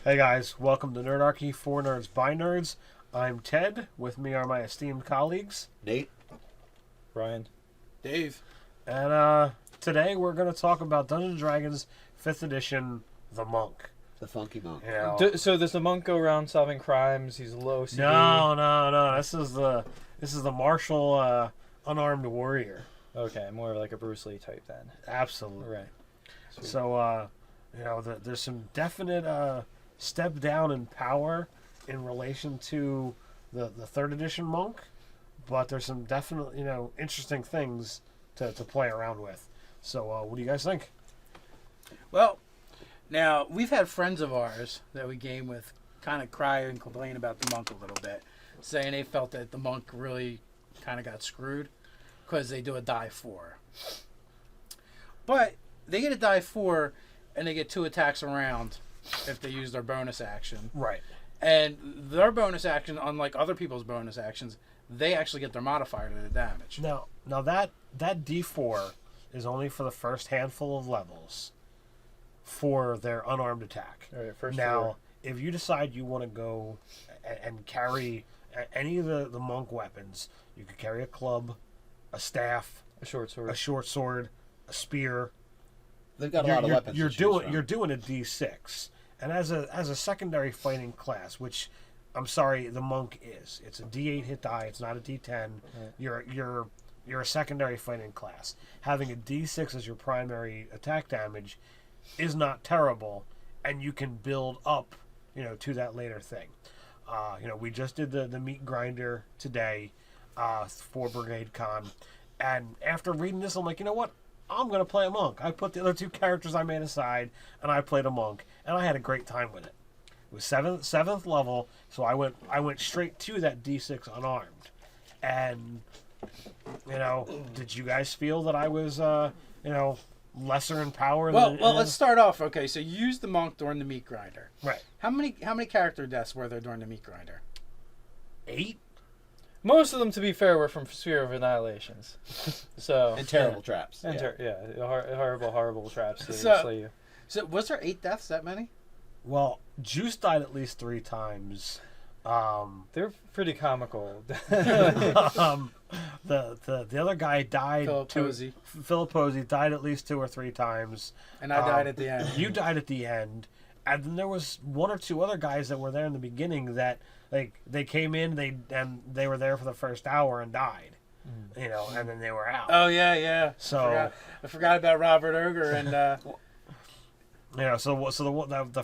Hey guys, welcome to Nerdarchy, for nerds by nerds. I'm Ted. With me are my esteemed colleagues, Nate, Ryan, Dave. and today we're going to talk about Dungeons & Dragons 5th edition, The Monk. the funky monk. You know, So does the monk go around solving crimes? He's low CD. no. This is the martial unarmed warrior. Okay, more like a Bruce Lee type then. Absolutely. Right. Sweet. So there's some definite step down in power in relation to the 3rd edition monk, but there's some definite interesting things to play around with. So what do you guys think? Well, now we've had friends of ours that we game with kind of cry and complain about the monk a little bit, saying they felt that the monk really kind of got screwed because they do a die 4. But they get a die 4 and they get 2 attacks around if they use their bonus action. Right. And their bonus action, unlike other people's bonus actions, they actually get their modifier to the damage. Now that D4 is only for the first handful of levels for their unarmed attack. All right, first Now, four. if you decide you want to go and carry any of the monk weapons, you could carry a club, a staff, A short sword. a short sword, a spear. They've got a lot of weapons. You're to choose from. doing a D6, and as a secondary fighting class, which I'm sorry, the monk is. It's a D8 hit die. It's not a D10. Right. You're a secondary fighting class. Having a D6 as your primary attack damage is not terrible, and you can build up, to that later thing. We just did the meat grinder today for Brigade Con, and after reading this, I'm like, you know what? I'm gonna play a monk. I put the other 2 characters I made aside, and I played a monk, and I had a great time with it. It was seventh level, so I went straight to that D6 unarmed, and did you guys feel that I was lesser in power? Well, let's start off. Okay, so you used the monk during the meat grinder. Right. How many character deaths were there during the meat grinder? 8. Most of them, to be fair, were from Sphere of Annihilations. So And terrible traps. And horrible traps to So- slay you. So was there 8 deaths? That many? Well, Juice died at least 3 times. They're pretty comical. The other guy died. Philip Posey. Philip Posey died at least 2 or 3 times. And I died at the end. You died at the end, and then there was 1 or 2 other guys that were there in the beginning that they came in, they were there for the first hour and died, and then they were out. Oh yeah. So I forgot about Robert Oger and the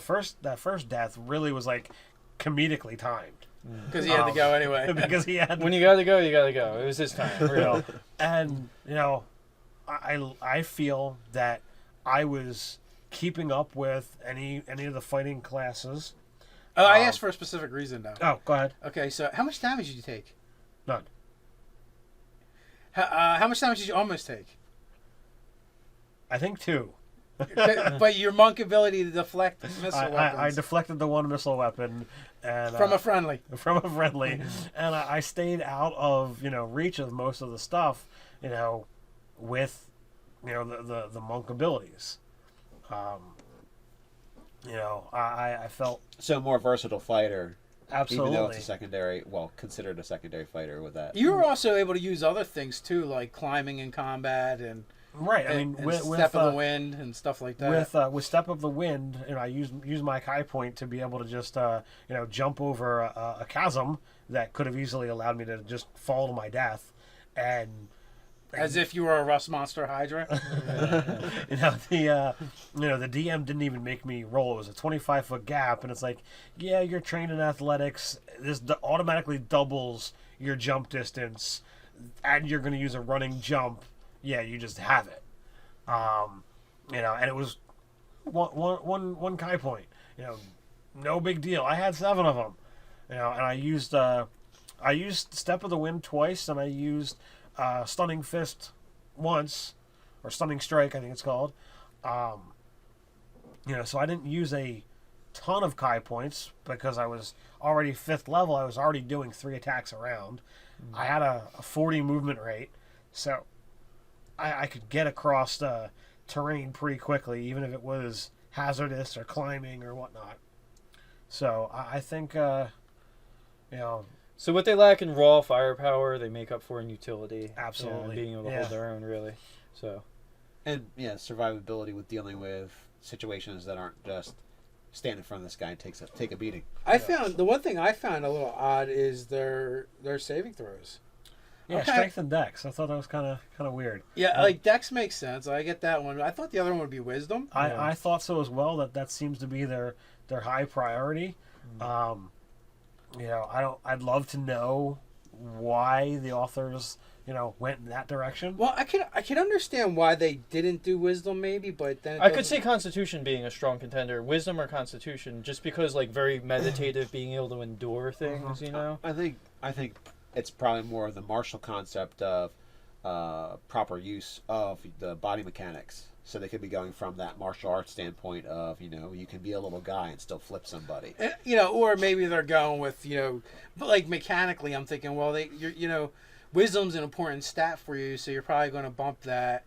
first death really was like comedically timed because he had to go anyway. because he had When you gotta go, you gotta go. It was his time. Real. and I feel that I was keeping up with any of the fighting classes. Oh, I asked for a specific reason though. Oh, go ahead. Okay, so how much damage did you take? None. How much damage did you almost take? I think 2. But your monk ability to deflect missile I weapons deflected the 1 missile weapon and from a friendly. and I stayed out of reach of most of the stuff with the monk abilities. I felt So more versatile fighter. absolutely. Even though it's considered a secondary fighter with that. You were also able to use other things too, like climbing in combat and right. and with step of the wind and stuff like that. with Step of the Wind, I use my Kai point to be able to just jump over a chasm that could have easily allowed me to just fall to my death, and As if you were a Rust Monster Hydra. the DM didn't even make me roll. It was a 25-foot gap, and it's like, yeah, you're trained in athletics. This automatically doubles your jump distance, and you're going to use a running jump. Yeah, you just have it. And it was one Kai point. No big deal. I had 7 of them. And I used Step of the Wind twice, and I used Stunning Fist once, or Stunning Strike, I think it's called. So I didn't use a ton of Kai points because I was already 5th level. I was already doing 3 attacks around. I had a 40 movement rate, so I could get across the terrain pretty quickly, even if it was hazardous or climbing or whatnot. So I think, So what they lack in raw firepower, they make up for in utility. Absolutely. And being able to hold their own, really. So. And survivability with dealing with situations that aren't just stand in front of this guy and take a beating. I found the one thing I found a little odd is their saving throws. Yeah, strength and dex. I thought that was kind of weird. Yeah, like dex makes sense. I get that one. I thought the other one would be wisdom. I thought so as well. That seems to be their high priority. I'd love to know why the authors went in that direction. Well, I can understand why they didn't do wisdom, maybe, but then I could see Constitution being a strong contender, wisdom or Constitution, just because like very meditative, being able to endure things. I think it's probably more of the martial concept of proper use of the body mechanics. So they could be going from that martial arts standpoint of, you can be a little guy and still flip somebody. Or maybe they're going with, but like mechanically, I'm thinking, well, wisdom's an important stat for you, so you're probably going to bump that.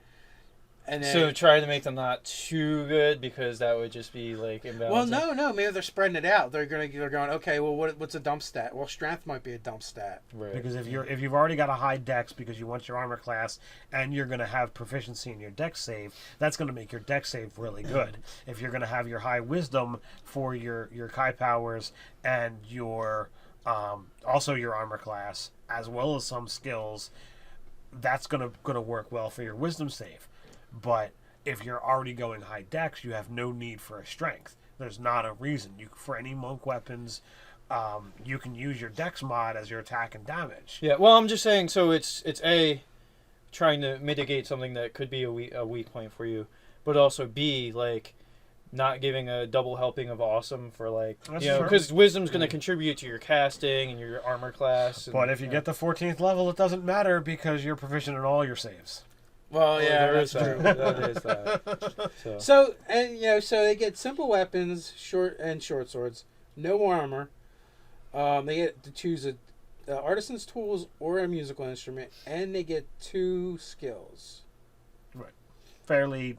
And then, so try to make them not too good because that would just be like imbalancing. Well, no, maybe they're spreading it out. They're going, okay, well, what's a dump stat? Well, strength might be a dump stat. Right. Because if you've already got a high dex because you want your armor class and you're going to have proficiency in your dex save, that's going to make your dex save really good. If you're going to have your high wisdom for your Kai powers and your also your armor class as well as some skills, that's going to work well for your wisdom save. But if you're already going high dex, you have no need for a strength. There's not a reason. For any monk weapons, you can use your dex mod as your attack and damage. Yeah, well, I'm just saying, so it's A, trying to mitigate something that could be a weak point for you, but also B, like, not giving a double helping of awesome for, like, because wisdom's going to contribute to your casting and your armor class. But if you get the 14th level, it doesn't matter because you're proficient in all your saves. Well, yeah, there is that's true. that is that. So they get simple weapons, short swords, no armor. They get to choose a artisan's tools or a musical instrument, and they get 2 skills. Right, fairly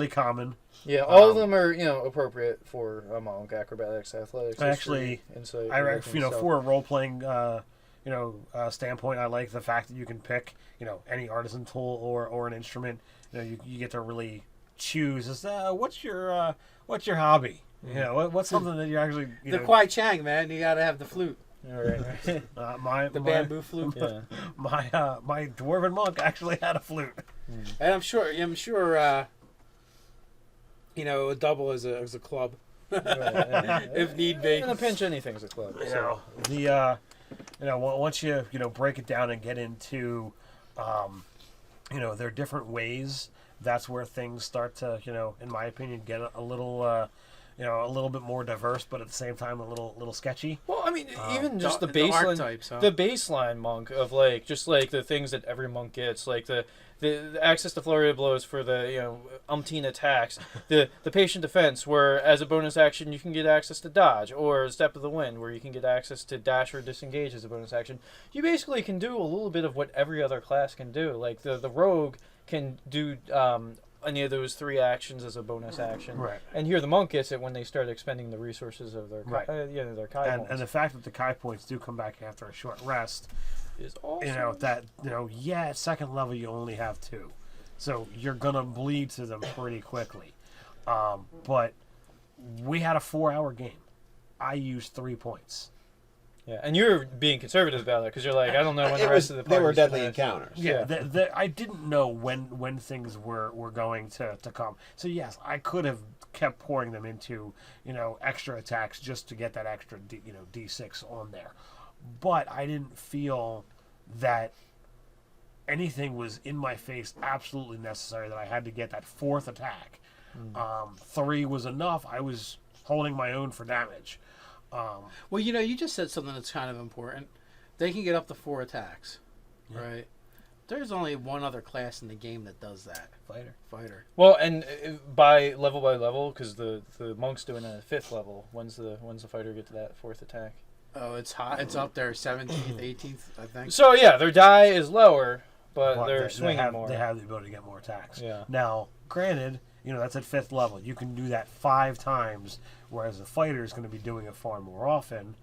common. Yeah, all of them are appropriate for a monk: acrobatics, athletics, actually, insight. For a role playing standpoint, I like the fact that you can pick any artisan tool or an instrument. You get to really choose as what's your hobby. What's something that you actually the Kwai Chang, man. You got to have the flute. All right. The bamboo flute. Yeah. My dwarven monk actually had a flute. And I'm sure a double as a club. If need be. In a pinch, anything's a club. So. Once you break it down and get into their different ways, that's where things start to in my opinion get a little bit more diverse, but at the same time a little sketchy. Well, I mean, even just the baseline, archetypes, huh? the baseline monk of like just like the things that every monk gets, like the access to flurry of blows for the umpteen attacks, the patient defense where as a bonus action you can get access to dodge, or step of the wind where you can get access to dash or disengage as a bonus action. You basically can do a little bit of what every other class can do. Like the rogue can do any of those 3 actions as a bonus action, right? And here the monk gets it when they start expending the resources of their their Kai points. And the fact that the Kai points do come back after a short rest is awesome. At second level you only have 2, so you're gonna bleed to them pretty quickly. But we had a 4-hour game. I used 3 points. Yeah, and you're being conservative about it because you're like, I don't know when the rest of the party. They were deadly encounters. Yeah, I didn't know when things were going to come. So yes, I could have kept pouring them into extra attacks just to get that extra D6 on there, but I didn't feel that anything was in my face absolutely necessary that I had to get that 4th attack. 3 was enough. I was holding my own for damage. Well, you just said something that's kind of important. They can get up to 4 attacks, right? There's only one other class in the game that does that. Fighter. Well, and by level, because the monk's doing it at 5th level. When's the fighter get to that 4th attack? Oh, it's hot. It's up there, 17th, 18th, I think. So yeah, their die is lower, but they're swinging more. They have the ability to get more attacks. Yeah. Now, granted, that's at 5th level. You can do that 5 times, whereas the fighter is going to be doing it far more often.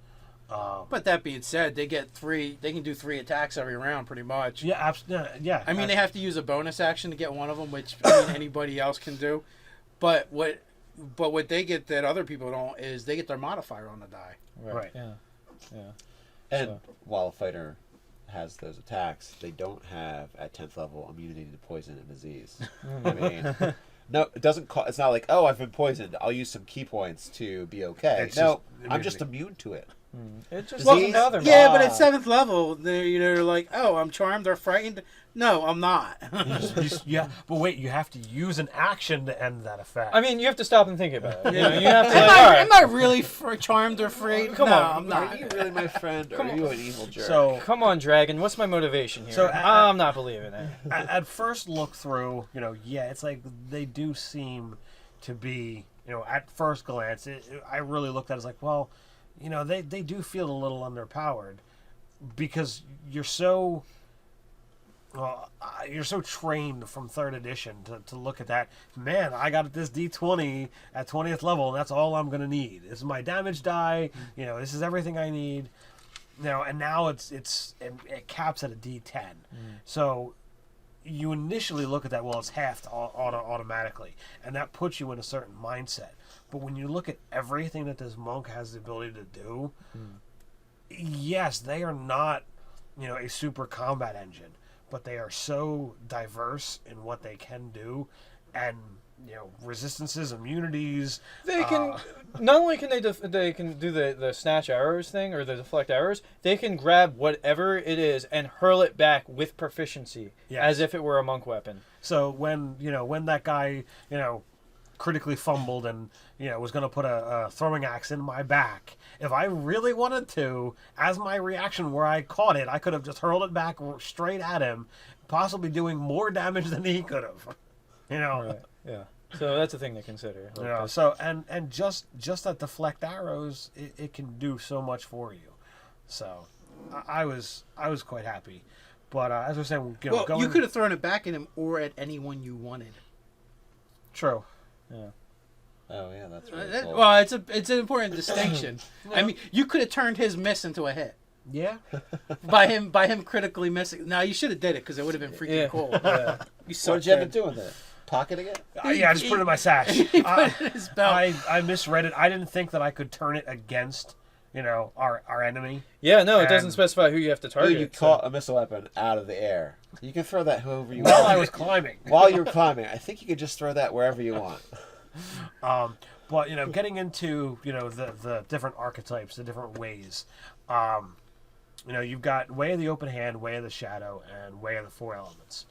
But that being said, they get 3. They can do 3 attacks every round, pretty much. Yeah, yeah. I mean, they have to use a bonus action to get one of them, which anybody else can do. But what they get that other people don't is they get their modifier on the die. Right. Yeah. And while a fighter has those attacks, they don't have at 10th level immunity to poison and disease. I mean, no, it doesn't. It's not like, oh, I've been poisoned, I'll use some key points to be okay. It's No, just I'm just immune to it. It just Well, doesn't bother me. Yeah, but at 7th level, they're like, oh, I'm charmed or frightened. No, I'm not. Yeah, but wait, you have to use an action to end that effect. I mean, you have to stop and think about it. You have to Am I really charmed or afraid? Come no, on. I'm not. Are you really my friend, or are you an evil jerk? So come on, Dragon. What's my motivation here? So, I'm not believing it. at first look through, it's like they do seem to be, at first glance, I really looked at it as like, well, they do feel a little underpowered because you're so trained from 3rd edition to look at that. Man, I got this D20 at 20th level, and that's all I'm going to need. This is my damage die. This is everything I need. And now it caps at a D10. So you initially look at that, well, it's halved automatically, and that puts you in a certain mindset. But when you look at everything that this monk has the ability to do, yes, they are not, a super combat engine, but they are so diverse in what they can do, and resistances, immunities. They can not only can they can do the snatch arrows thing or the deflect arrows. They can grab whatever it is and hurl it back with proficiency, as if it were a monk weapon. So when that guy critically fumbled and was going to put a throwing axe in my back, if I really wanted to, as my reaction where I caught it, I could have just hurled it back straight at him, possibly doing more damage than he could have. Right. Yeah. So that's a thing to consider. So and just that deflect arrows, it can do so much for you. So I was quite happy. But as I was saying, you could have thrown it back at him or at anyone you wanted. True. Yeah. Oh yeah, that's really cool. Well, it's an important distinction. I mean, you could have turned his miss into a hit. Yeah. by him critically missing. Now you should have did it because it would have been freaking cool. Yeah. What did you have to do with it? Pocketing it? Yeah, I just put it in my sash. He put it in his belt. I misread it. I didn't think that I could turn it against, our enemy. Yeah, no, it doesn't And- specify who you have to target. Dude, you caught a missile weapon out of the air. You can throw that whoever you While want. I was climbing. While you were climbing, I think you could just throw that wherever you want. But getting into the different archetypes, the different ways. You've got Way of the Open Hand, Way of the Shadow, and Way of the Four Elements.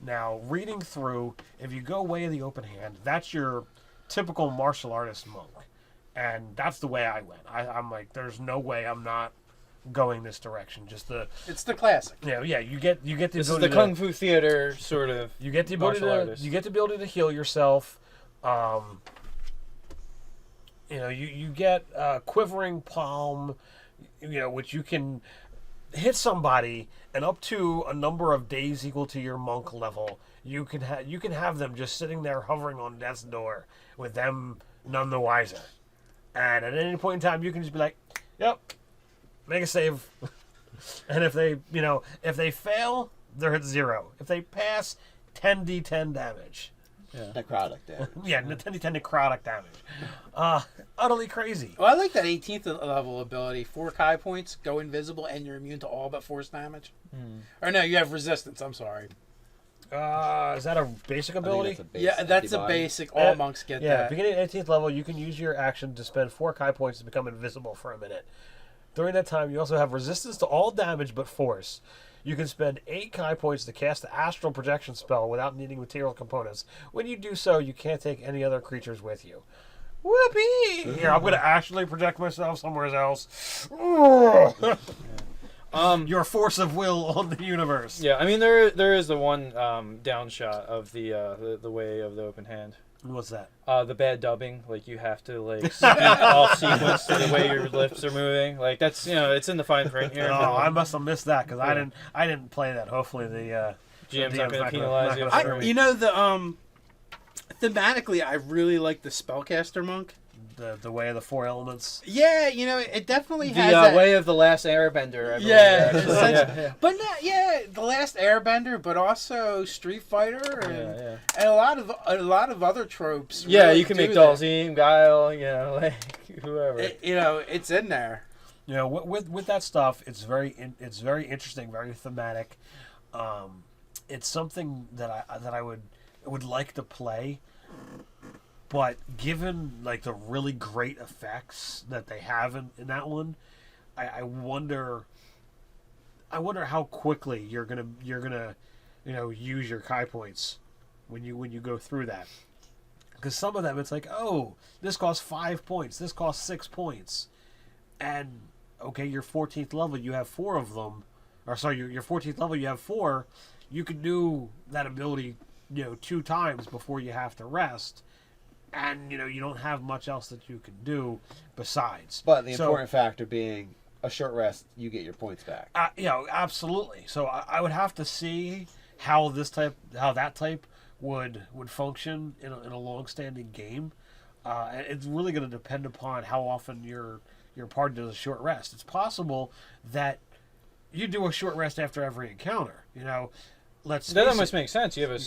Now, reading through, if you go Way of the Open Hand, that's your typical martial artist monk, and that's the way I went. I'm like, there's no way I'm not going this direction. It's the classic. You get the This is ability the kung fu theater sort of. You get the ability martial to artist. you get the ability to heal yourself. You get quivering palm, which you can hit somebody, and up to a number of days equal to your monk level, you can have them just sitting there hovering on death's door with them none the wiser. And at any point in time, you can just be like, "Yep, make a save." And if they fail, they're at 0. If they pass, 10d10 damage. Necrotic damage. Yeah, 10d10 necrotic damage. Utterly crazy. Well, I like that 18th level ability. 4 Kai points, go invisible, and you're immune to all but force damage. Or no, you have resistance. I'm sorry. Is that a basic ability? That's a basic. All monks get that. Beginning at 18th level, you can use your action to spend 4 Kai points to become invisible for a minute. During that time, you also have resistance to all damage but force. You can spend 8 Kai points to cast the astral projection spell without needing material components. When you do so, you can't take any other creatures with you. Whoopee! Here, I'm going to actually project myself somewhere else. Your force of will on the universe. Yeah, I mean there is the one down shot of the Way of the Open Hand. What's that? The bad dubbing, like you have to speak off sequence to the way your lips are moving. Like that's it's in the fine print here. Oh, I must have missed that because I didn't play that. Hopefully the GM's not going to not penalize you. gonna- You know thematically, I really like the Spellcaster Monk. The way of the four elements. Yeah, you know, it definitely The has that. way of the last Airbender. I believe, Yeah, actually. essentially. But not, yeah, the last Airbender, but also Street Fighter and, and a lot of other tropes. Yeah, really you can do make that. Dalzim, Guile, you know, like whoever. You know, it's in there. You know, with that stuff, it's very interesting, very thematic. It's something that I would like to play, but given like the really great effects that they have in that one, I wonder how quickly you're gonna use your Kai points when you go through that. Because some of them, it's like, oh, this costs 5 points, this costs 6 points, and okay, your 14th level, you have 4 of them, or sorry, your 14th level, you have 4. You can do that ability, 2 times before you have to rest, and you don't have much else that you can do besides. But the important factor being a short rest, you get your points back. Absolutely. So I would have to see how that type would function in a long-standing game. And it's really going to depend upon how often your party does a short rest. It's possible that you do a short rest after every encounter. That must make sense. You have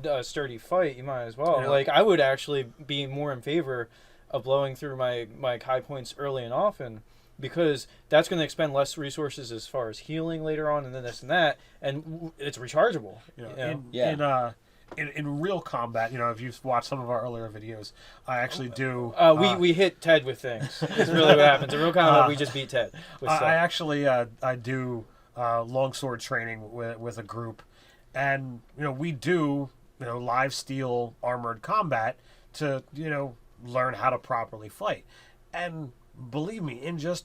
a sturdy fight. You might as well. Like, I would actually be more in favor of blowing through my Kai points early and often, because that's going to expend less resources as far as healing later on, and then this and that, and it's rechargeable. In real combat, if you've watched some of our earlier videos, I actually do. We hit Ted with things. It's really what happens in real combat. We just beat Ted with stuff. I actually I do longsword training with a group, and we do live steel armored combat to learn how to properly fight. And believe me, in just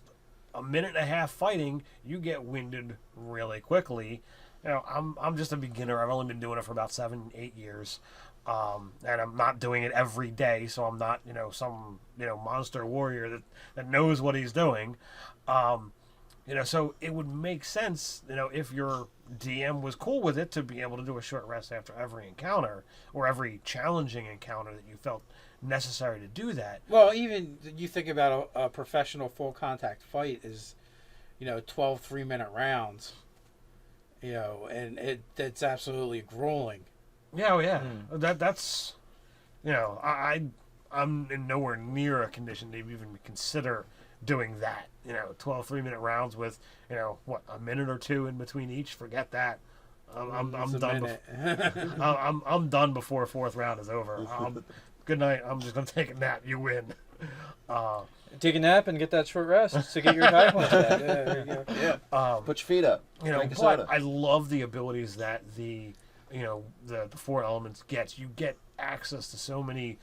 a minute and a half fighting, you get winded really quickly. I'm just a beginner. I've only been doing it for about 7-8 years, and I'm not doing it every day, so I'm not some monster warrior that knows what he's doing. So it would make sense, if your DM was cool with it, to be able to do a short rest after every encounter, or every challenging encounter that you felt necessary to do that. Well, even you think about a professional full contact fight is, 12 3-minute rounds, and it's absolutely grueling. Yeah. That's, I'm in nowhere near a condition to even consider doing that. 12 3-minute rounds with a minute or two in between each. Forget that. I'm done. I'm done before 4th round is over. Good night. I'm just gonna take a nap. You win. Take a nap and get that short rest to get your Kai points back. There you go. Yeah. Put your feet up. Drink a soda. But I love the abilities that the 4 elements gets. You get access to so many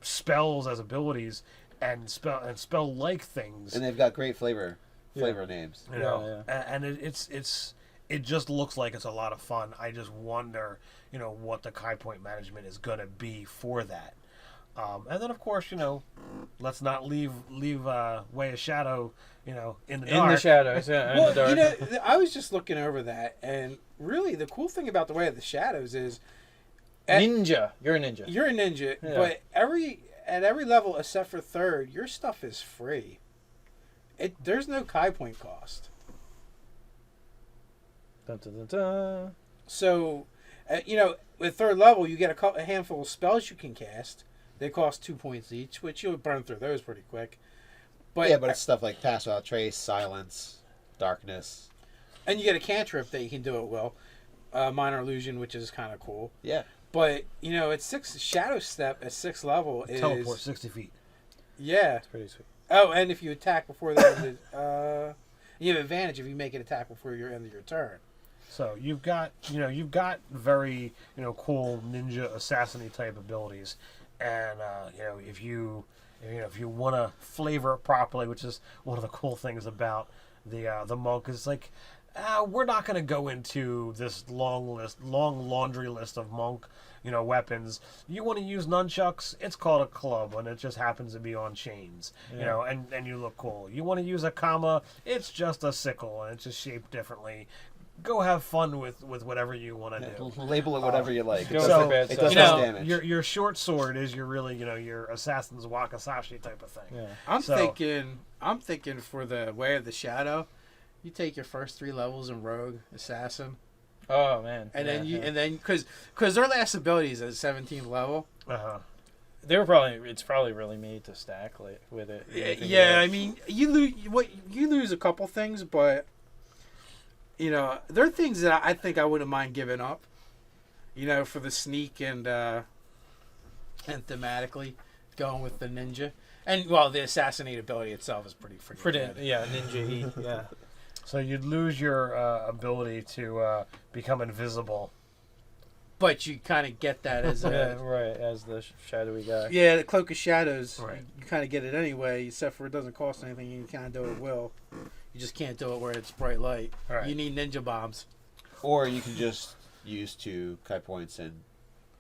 spells as abilities, and spell like things, And they've got great flavor names. And it just looks like it's a lot of fun. I just wonder what the Kai point management is gonna be for that. And then of course let's not leave Way of Shadow in the dark. In the shadows, yeah. Well, in the dark. I was just looking over that, and really the cool thing about the Way of the Shadows is Ninja. You're a ninja. You're a ninja, Yeah. but at every level except for 3rd, your stuff is free. There's no Kai point cost. Dun, dun, dun, dun. So, with 3rd level, you get a handful of spells you can cast. They cost 2 points each, which you'll burn through those pretty quick. But it's stuff like Pass Without Trace, Silence, Darkness. And you get a cantrip that you can do it well. Minor Illusion, which is kind of cool. Yeah. But, at 6, Shadow Step at 6th level is... Teleport 60 feet. Yeah. It's pretty sweet. Oh, and if you attack before the end of... you have advantage if you make an attack before your end of your turn. So you've got very cool ninja assassin-y type abilities, and if you want to flavor it properly, which is one of the cool things about the monk, is like we're not going to go into this long laundry list of monk weapons. You want to use nunchucks? It's called a club, and it just happens to be on chains. And you look cool. You want to use a kama? It's just a sickle, and it's just shaped differently. go have fun with whatever you want to do. Label it whatever you like. Go It for does, bad it stuff. does You know, less damage. Your short sword is your really, your assassin's wakasashi type of thing. Yeah. I'm So- thinking for the Way of the Shadow, you take your first 3 levels in Rogue, Assassin, Oh man. and Yeah, then yeah. and then because their last ability is at 17th level. Uh-huh. It's probably really made to stack with it. Yeah, I mean, you lose a couple things, but there are things that I think I wouldn't mind giving up. For the sneak and thematically going with the ninja, and the assassinate ability itself is pretty freaking good. Yeah, ninja heat. Yeah. So you'd lose your ability to become invisible. But you kind of get that as Yeah, a right, as the shadowy guy. yeah, the Cloak of Shadows. Right. You kind of get it anyway, except for it doesn't cost anything. You kind of do it at will. You just can't do it where it's bright light. Right. You need ninja bombs. Or you can just use 2 Kai points in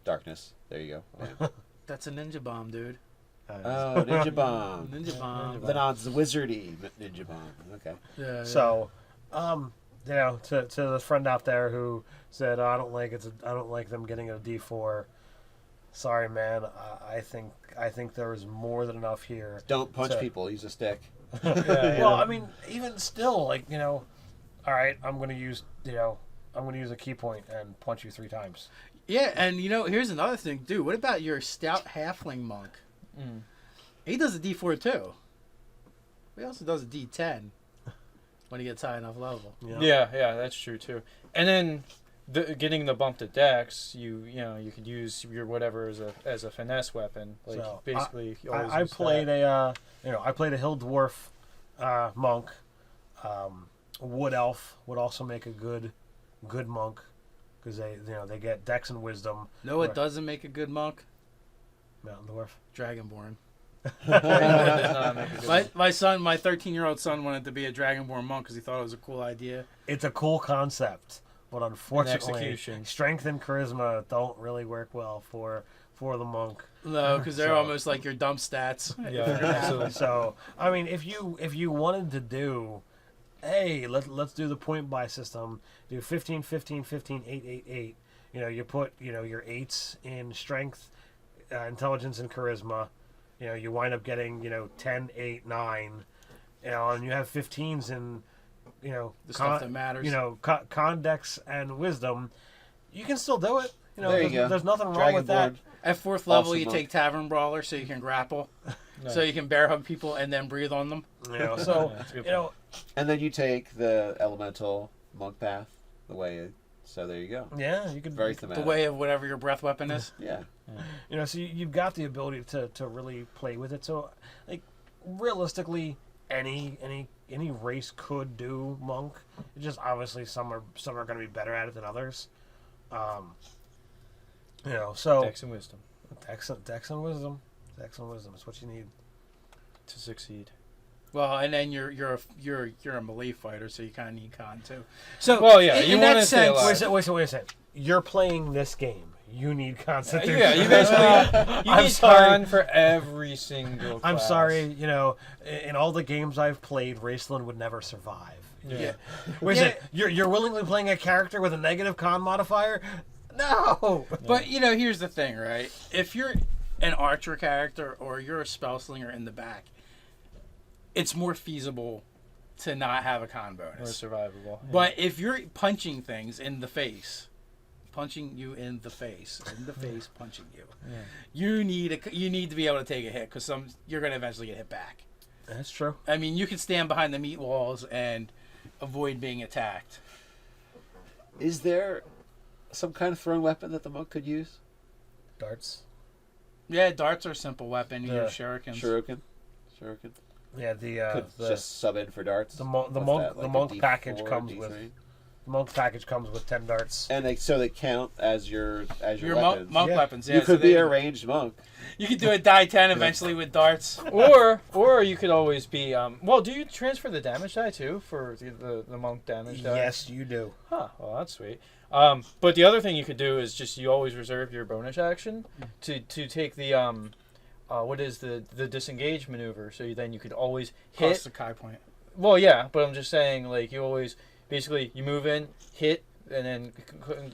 darkness. There you go. Yeah. That's a ninja bomb, dude. Oh, ninja bomb. Ninja bomb. The non's the wizardy ninja bomb. Okay. Yeah, So, to the friend out there who said, I don't like them getting a D4. Sorry, man. I think there is more than enough here. Don't punch So- people. Use a stick. Well, I mean, even still, all right, I'm gonna use a key point and punch you 3 times. Yeah, and here's another thing, dude. What about your stout halfling monk? Mm. He does a D4 too. He also does a D10 when he gets high enough level. Yeah, that's true too. And then getting the bump to Dex, you could use your whatever as a finesse weapon. Like So, basically, you always I use played that. I played a hill dwarf monk. Wood elf would also make a good monk because they get dex and wisdom. No, it Right. doesn't make a good monk. Mountain dwarf. Dragonborn. Does not make a good one. My 13-year-old son wanted to be a Dragonborn monk because he thought it was a cool idea. It's a cool concept, but unfortunately, execution. strength and charisma don't really work well for the monk. No, because they're So- almost like your dump stats. Yeah, absolutely. So I mean, if you wanted to do, hey, let's do the point buy system. Do 15, 15, 15, 8, 8, 8. You put your 8s in strength, intelligence, and charisma. You wind up getting 10, 8, 9. And you have 15s in The stuff that matters. con, dex, and wisdom. You can still do it. There you go. There's nothing wrong with that. Dragonborn. At 4th level, Awesome you monk. take Tavern Brawler so you can grapple. Nice. So you can bear hug people and then breathe on them. So Yeah, that's a good And then you take the elemental monk path. So there you go. yeah, you could Very The thematic. way of whatever your breath weapon is. Yeah. So you've got the ability to really play with it. So, realistically, any race could do monk. It's just obviously some are going to be better at it than others. So Dex and wisdom dex and wisdom is what you need. to succeed. Well, and then you're a melee fighter, so you kind of need con too. So Well, yeah, in you that wanna stay sense, alive. Wait a second. You're playing this game. You need constitution. Yeah, you basically you I'm need sorry. con for every single. I'm class. sorry. In all the games I've played, Raceland would never survive. Yeah. Wait a Yeah. second. You're willingly playing a character with a negative con modifier? No. but here's the thing, right? If you're an archer character or you're a spell slinger in the back, it's more feasible to not have a con More bonus. survivable. Yeah. But if you're punching things in the face, punching you in the face, punching you, Yeah. you need to be able to take a hit because you're going to eventually get hit back. That's true. I mean, you can stand behind the meat walls and avoid being attacked. Is there some kind of thrown weapon that the monk could use? Darts. Yeah, darts are a simple weapon. You Yeah. use shurikens. Shuriken. Yeah, Could just sub in for darts. the monk What's that, the like a monk D4, package comes D3? with the monk package comes with 10 darts. And they count as your Your weapons. monk Yeah. weapons. Yeah, You could so be they- a ranged monk. You could do a die 10 eventually with darts. or you could always be well. Do you transfer the damage die too for the monk damage die? Yes, you do. Huh. Well, that's sweet. But the other thing you could do is just you always reserve your bonus action to take the what is the disengage maneuver. So then you could always hit. Cost a Kai point. Well, yeah, but I'm just saying, like, you always basically you move in, hit, and then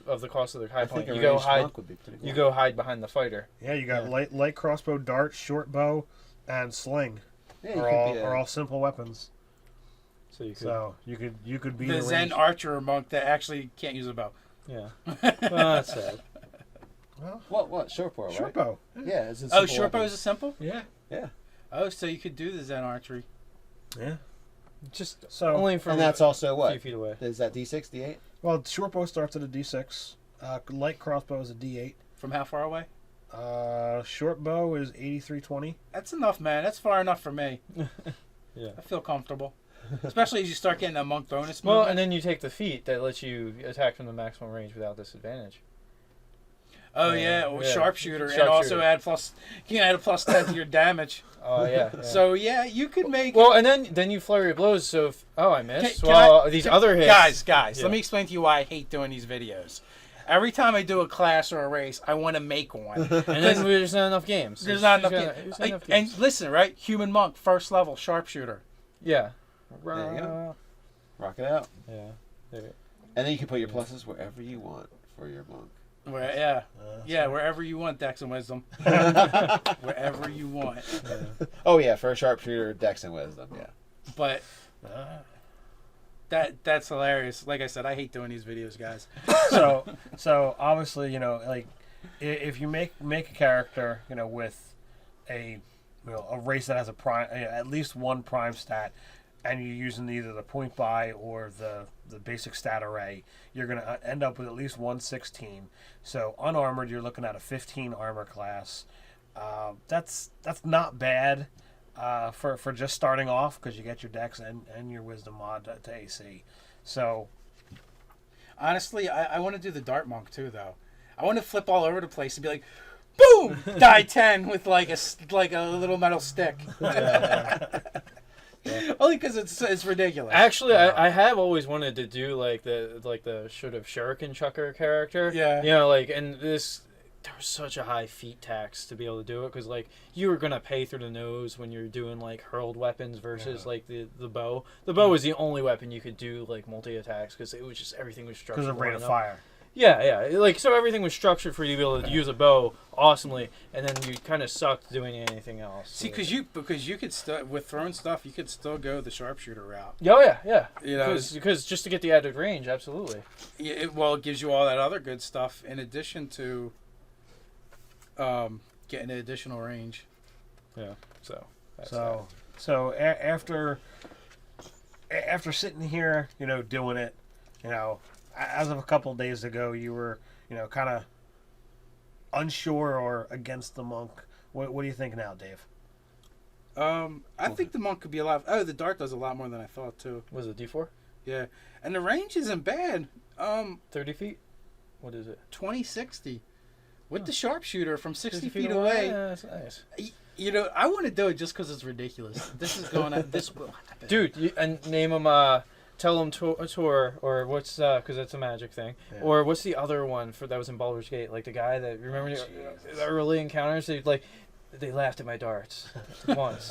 of the cost of the high I think point, a you go ranged hide. monk would be pretty cool. You go hide behind the fighter. Yeah, you got Yeah. light crossbow, dart, short bow, and sling. Yeah, you are could be are all simple weapons. So you could. So you could be The Zen ranged- archer or monk that actually can't use a bow. Yeah. Well, that's sad. Well, What? Short bow, right? short bow. Yeah. It's a Oh, simple short bow weapon. is a simple? Yeah. Yeah. Oh, so you could do the Zen archery. Yeah. Just So only from And that's also a few what? feet away. Is that D6, D8? well, short bow starts at a D6. Light crossbow is a D8. From how far away? Short bow is 8320. That's enough, man. That's far enough for me. Yeah. I feel comfortable. Especially as you start getting a monk bonus Well, movement. and then you take the feat that lets you attack from the maximum range without disadvantage. Oh, yeah. Well, yeah. sharpshooter. And Sharpshooter. also add you can add a +10 to your damage. Oh yeah. Yeah. So, yeah, you could make... well, and then you flurry of blows. So if, I missed. Can Well, I- these other hits. Guys, Yeah. let me explain to you why I hate doing these videos. Every time I do a class or a race, I want to make one. And then there's not enough games. There's not enough, There's not enough And games. listen, right? Human monk, first level, sharpshooter. Yeah. There you go. Rock it out. Yeah. There you And then you can put your pluses wherever you want for your monk. Where, yeah, wherever you want, Dex and Wisdom. Wherever you want. go. Oh, yeah, for a sharpshooter, Dex and Wisdom, yeah. But that's hilarious. Like I said, I hate doing these videos, guys. So obviously, like if you make a character, with a a race that has a prime, at least one prime stat, and you're using either the point buy or the basic stat array, you're going to end up with at least 116. So unarmored, you're looking at a 15 armor class. That's not bad for just starting off, because you get your dex and your wisdom mod to AC. So Honestly, I want to do the Dart Monk too, though. I want to flip all over the place and be like, boom, die 10 with like a little metal stick. Only because it's ridiculous. Actually, I have always wanted to do like the sort of shuriken chucker character. Yeah. And there was such a high feat tax to be able to do it, because like you were gonna pay through the nose when you're doing like hurled weapons versus like the bow. The bow was the only weapon you could do like multi attacks, because it was just everything was structured. because of rate of enough. fire. Yeah. Like, so everything was structured for you to be able to use a bow awesomely, and then you kind of sucked doing anything else. See, because you could still, with throwing stuff, you could still go the sharpshooter route. Oh yeah. You know, Because just to get the added range, absolutely. it gives you all that other good stuff in addition to getting an additional range. Yeah. So. That's So after sitting here, doing it, as of a couple of days ago, you were, kind of unsure or against the monk. What do you think now, Dave? I think the monk could be a lot. Oh, the dart does a lot more than I thought too. Was it D4? Yeah, and the range isn't bad. 30 feet? What is it? 20-60 with the sharpshooter from 60 feet away. Yeah, that's nice. I want to do it just because it's ridiculous. This is going to, this will happen. Dude, and name him, tell him tour, or what's, because that's a magic thing. Yeah. Or what's the other one that was in Baldur's Gate? Like the guy that, remember the early encounters? They laughed at my darts. Once.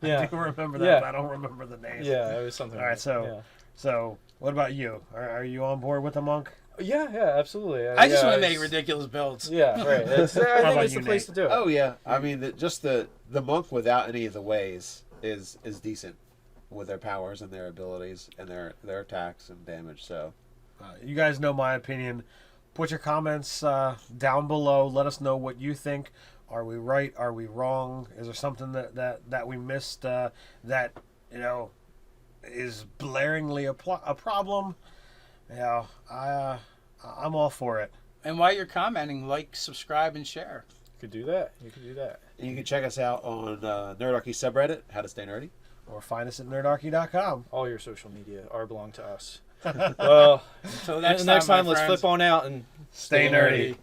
Yeah. I do remember that, Yeah. but I don't remember the name. Yeah, it was something All right, so what about you? Are you on board with the monk? Yeah, absolutely. I just yeah, want to make it's- ridiculous builds. Yeah, right. I about think it's you, the place Nate? to do it. Oh, yeah. I mean, the monk without any of the ways is decent with their powers and their abilities and their attacks and damage, so... You guys know my opinion. Put your comments down below. Let us know what you think. Are we right? Are we wrong? Is there something that we missed that is blaringly a problem? I'm all for it. And while you're commenting, like, subscribe, and share. You could do that. And you can check us out on Nerdarchy subreddit, How to Stay Nerdy. Or find us at nerdarchy.com. All your social media belong to us. Well, Until next time, let's flip on out and Stay nerdy.